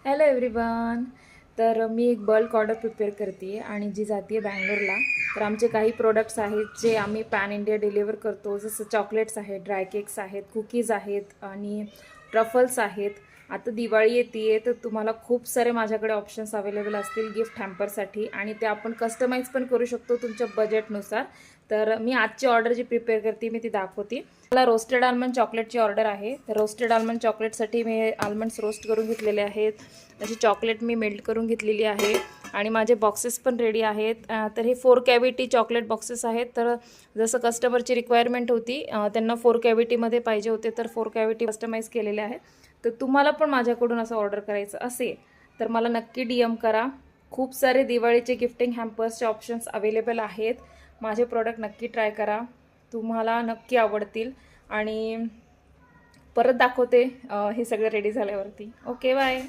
Hello everyone. तर मी एक bulk order prepare करते आहे आणि जी जाते आहे बँगलोरला. तर आमचे काही प्रोडक्ट्स आहेत जे आम्ही पॅन इंडिया डिलिव्हर करतो, जसं चॉकलेट्स आहेत, ड्राय केक्स आहेत, कुकीज आहेत आणि ट्रफल्स आहेत. आता दिवाळी येते तर तुम्हाला खूप सारे माझ्याकडे ऑप्शन्स अवेलेबल असतील गिफ्ट हॅम्परसाठी आणि ते आपण कस्टमाइज पण करू शकतो तुमच्या बजेटनुसार. तर मी आजची ऑर्डर जी प्रिपेअर करते मी ती दाखवते. मला रोस्टेड आल्मंड चॉकलेटची ऑर्डर आहे. तर रोस्टेड आल्मंड चॉकलेटसाठी मी आल्मंड्स रोस्ट करून घेतलेले आहेत. अशी चॉकलेट मी मेल्ट करून घेतलेली आहे आणि माझे बॉक्सेस पण रेडी आहेत. तर हे 4 कॅव्हिटी चॉकलेट बॉक्सेस आहेत. तर जसं कस्टमरची रिक्वायरमेंट होती, त्यांना 4 कॅव्हिटीमध्ये पाहिजे होते, तर 4 कॅव्हिटी कस्टमाइज केलेले आहे. तर तुम्हाला पण माझ्याकडून असं ऑर्डर करायचं असेल तर मला नक्की DM करा. खूप सारे दिवाळीचे गिफ्टिंग हॅम्पर्सचे ऑप्शन्स अवेलेबल आहेत. माझे प्रोडक्ट नक्की ट्राय करा, तुम्हाला नक्की आवडतील. आणि परत दाखवते हे सगळं रेडी झाल्यावरती. Okay, bye.